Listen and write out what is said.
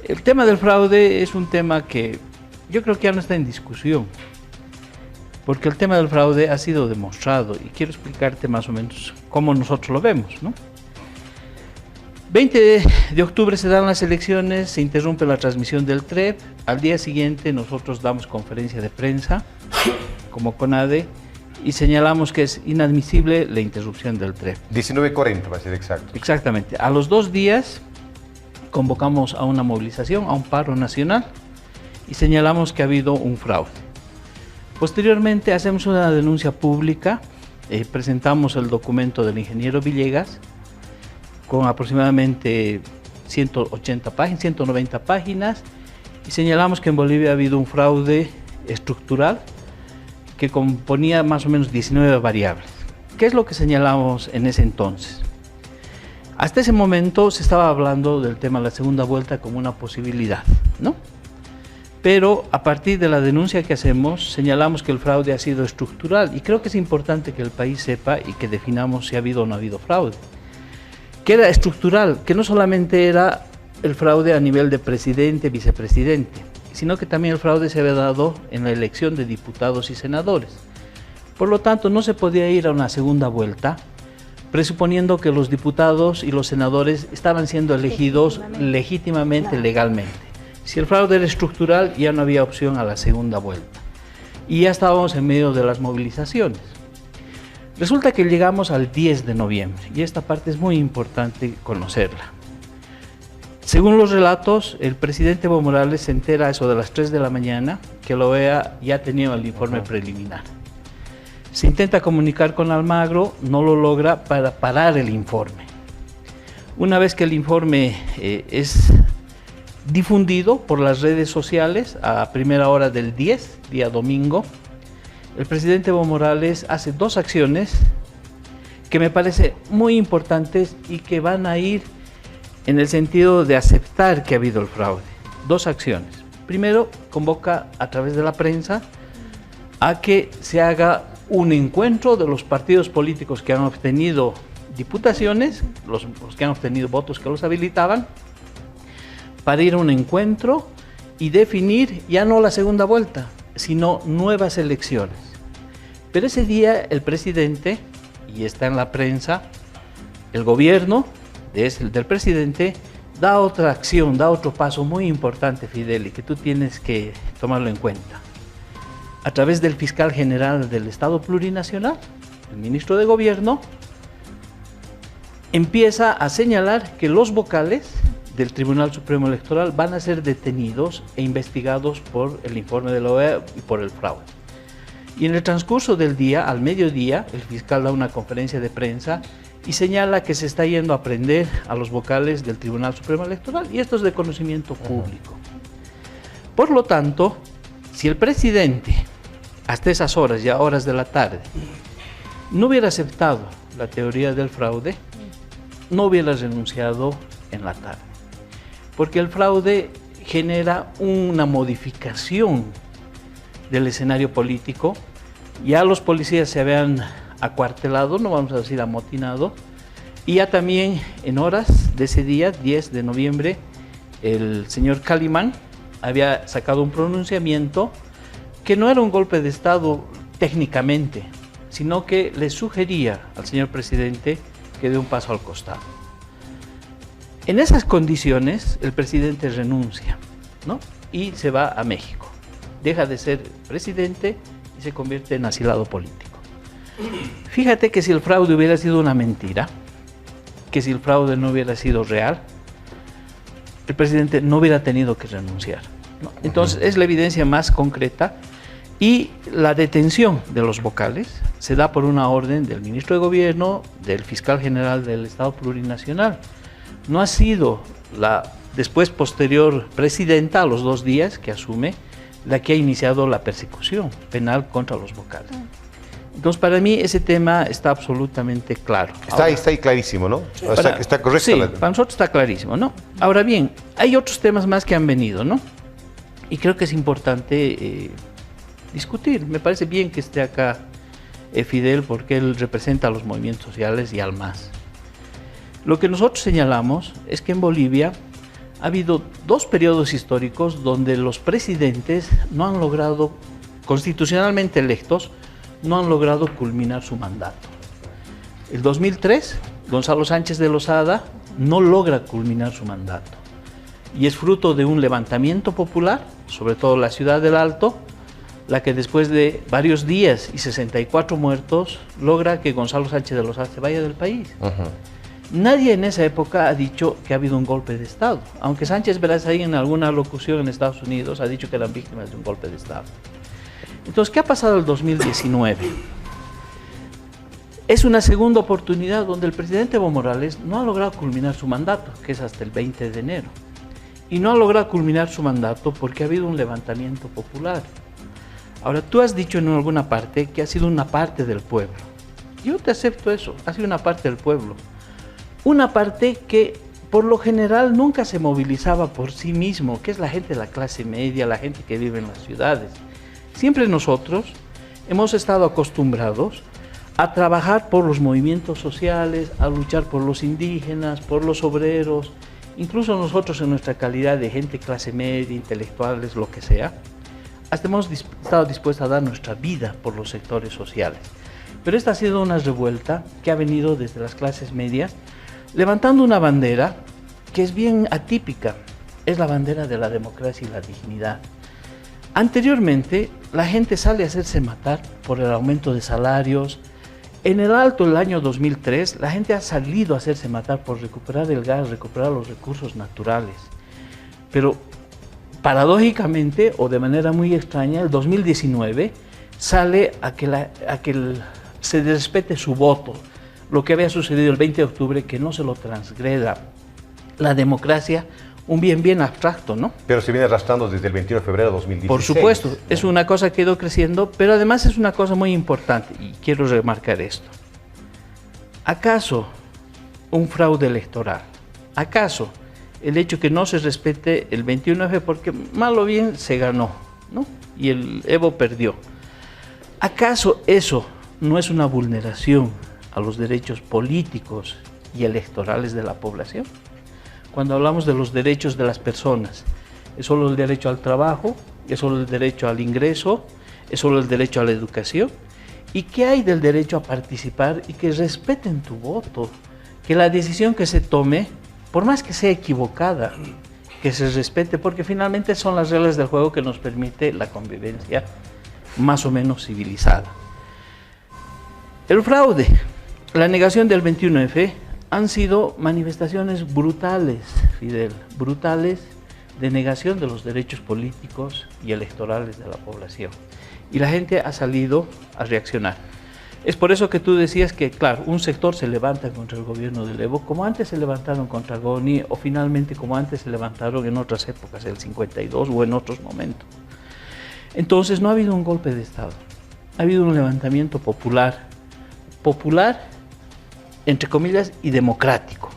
El tema del fraude es un tema que yo creo que ya no está en discusión, porque el tema del fraude ha sido demostrado y quiero explicarte más o menos cómo nosotros lo vemos, ¿no? 20 de octubre se dan las elecciones, se interrumpe la transmisión del TREP, al día siguiente nosotros damos conferencia de prensa como CONADE y señalamos que es inadmisible la interrupción del TREP. 19:40 va a ser exacto. Exactamente. A los 2 días convocamos a una movilización, a un paro nacional y señalamos que ha habido un fraude. Posteriormente hacemos una denuncia pública, presentamos el documento del ingeniero Villegas con aproximadamente 180 páginas, 190 páginas y señalamos que en Bolivia ha habido un fraude estructural que componía más o menos 19 variables. ¿Qué es lo que señalamos en ese entonces? Hasta ese momento se estaba hablando del tema de la segunda vuelta como una posibilidad, ¿no? Pero a partir de la denuncia que hacemos, señalamos que el fraude ha sido estructural y creo que es importante que el país sepa y que definamos si ha habido o no ha habido fraude. Que era estructural, que no solamente era el fraude a nivel de presidente, vicepresidente, sino que también el fraude se había dado en la elección de diputados y senadores. Por lo tanto, no se podía ir a una segunda vuelta, presuponiendo que los diputados y los senadores estaban siendo elegidos legítimamente, legalmente. Si el fraude era estructural, ya no había opción a la segunda vuelta. Y ya estábamos en medio de las movilizaciones. Resulta que llegamos al 10 de noviembre, y esta parte es muy importante conocerla. Según los relatos, el presidente Evo Morales se entera a eso de las 3 de la mañana que la OEA ya tenía el informe preliminar. Se intenta comunicar con Almagro, no lo logra para parar el informe. Una vez que el informe es difundido por las redes sociales a primera hora del 10, día domingo, el presidente Evo Morales hace 2 acciones que me parecen muy importantes y que van a ir en el sentido de aceptar que ha habido el fraude. 2 acciones. Primero, convoca a través de la prensa a que se haga un encuentro de los partidos políticos que han obtenido diputaciones, los que han obtenido votos que los habilitaban, para ir a un encuentro y definir ya no la segunda vuelta, sino nuevas elecciones. Pero ese día el presidente, y está en la prensa, el gobierno del presidente da otra acción, da otro paso muy importante, Fidel, y que tú tienes que tomarlo en cuenta. A través del fiscal general del Estado Plurinacional, el ministro de Gobierno, empieza a señalar que los vocales del Tribunal Supremo Electoral van a ser detenidos e investigados por el informe de la OEA y por el fraude. Y en el transcurso del día, al mediodía, el fiscal da una conferencia de prensa y señala que se está yendo a prender a los vocales del Tribunal Supremo Electoral, y esto es de conocimiento público. Por lo tanto, si el presidente, hasta esas horas, ya horas de la tarde, no hubiera aceptado la teoría del fraude, no hubiera renunciado en la tarde. Porque el fraude genera una modificación del escenario político. Ya los policías se habían acuartelado, no vamos a decir amotinado, y ya también en horas de ese día, 10 de noviembre, el señor Calimán había sacado un pronunciamiento que no era un golpe de Estado técnicamente, sino que le sugería al señor presidente que dé un paso al costado. En esas condiciones, el presidente renuncia, ¿no? Y se va a México. Deja de ser presidente y se convierte en asilado político. Fíjate que si el fraude hubiera sido una mentira, que si el fraude no hubiera sido real, el presidente no hubiera tenido que renunciar, ¿no? Entonces, es la evidencia más concreta. Y la detención de los vocales se da por una orden del ministro de Gobierno, del fiscal general del Estado Plurinacional. No ha sido la después posterior presidenta, a los 2 días que asume, la que ha iniciado la persecución penal contra los vocales. Entonces, para mí ese tema está absolutamente claro. Está ahí clarísimo, ¿no? Está correcto. Sí, para nosotros está clarísimo, ¿no? Ahora bien, hay otros temas más que han venido, ¿no? Y creo que es importante discutir. Me parece bien que esté acá Fidel, porque él representa a los movimientos sociales y al MAS. Lo que nosotros señalamos es que en Bolivia ha habido dos periodos históricos donde los presidentes no han logrado, constitucionalmente electos, no han logrado culminar su mandato. El 2003, Gonzalo Sánchez de Lozada no logra culminar su mandato y es fruto de un levantamiento popular, sobre todo en la ciudad del Alto, la que después de varios días y 64 muertos logra que Gonzalo Sánchez de Lozada se vaya del país. Nadie en esa época ha dicho que ha habido un golpe de Estado, aunque Sánchez Berazahí en alguna locución en Estados Unidos ha dicho que eran víctimas de un golpe de Estado. Entonces, ¿qué ha pasado en el 2019? Es una segunda oportunidad donde el presidente Evo Morales no ha logrado culminar su mandato, que es hasta el 20 de enero. Y no ha logrado culminar su mandato porque ha habido un levantamiento popular. Ahora, tú has dicho en alguna parte que ha sido una parte del pueblo. Yo te acepto eso, ha sido una parte del pueblo. Una parte que por lo general nunca se movilizaba por sí mismo, que es la gente de la clase media, la gente que vive en las ciudades. Siempre nosotros hemos estado acostumbrados a trabajar por los movimientos sociales, a luchar por los indígenas, por los obreros, incluso nosotros en nuestra calidad de gente clase media, intelectuales, lo que sea, hasta hemos estado dispuestos a dar nuestra vida por los sectores sociales. Pero esta ha sido una revuelta que ha venido desde las clases medias, levantando una bandera que es bien atípica, es la bandera de la democracia y la dignidad. Anteriormente, la gente sale a hacerse matar por el aumento de salarios. En el Alto, el año 2003, la gente ha salido a hacerse matar por recuperar el gas, recuperar los recursos naturales. Pero paradójicamente, o de manera muy extraña, el 2019 sale a que se respete su voto. Lo que había sucedido el 20 de octubre, que no se lo transgreda. La democracia, un bien abstracto, ¿no? Pero se viene arrastrando desde el 21 de febrero de 2016. Por supuesto, ¿no? Es una cosa que ha ido creciendo, pero además es una cosa muy importante, y quiero remarcar esto. ¿Acaso un fraude electoral? ¿Acaso el hecho que no se respete el 21F, porque mal o bien se ganó, ¿no? Y el Evo perdió? ¿Acaso eso no es una vulneración a los derechos políticos y electorales de la población? Cuando hablamos de los derechos de las personas, ¿es solo el derecho al trabajo? ¿Es solo el derecho al ingreso? ¿Es solo el derecho a la educación? ¿Y qué hay del derecho a participar y que respeten tu voto? Que la decisión que se tome, por más que sea equivocada, que se respete, porque finalmente son las reglas del juego que nos permite la convivencia más o menos civilizada. El fraude, la negación del 21F han sido manifestaciones brutales, Fidel, brutales de negación de los derechos políticos y electorales de la población. Y la gente ha salido a reaccionar. Es por eso que tú decías que, claro, un sector se levanta contra el gobierno del Evo, como antes se levantaron contra Goni, o finalmente como antes se levantaron en otras épocas, el 52 o en otros momentos. Entonces no ha habido un golpe de Estado, ha habido un levantamiento popular, entre comillas, y democrático.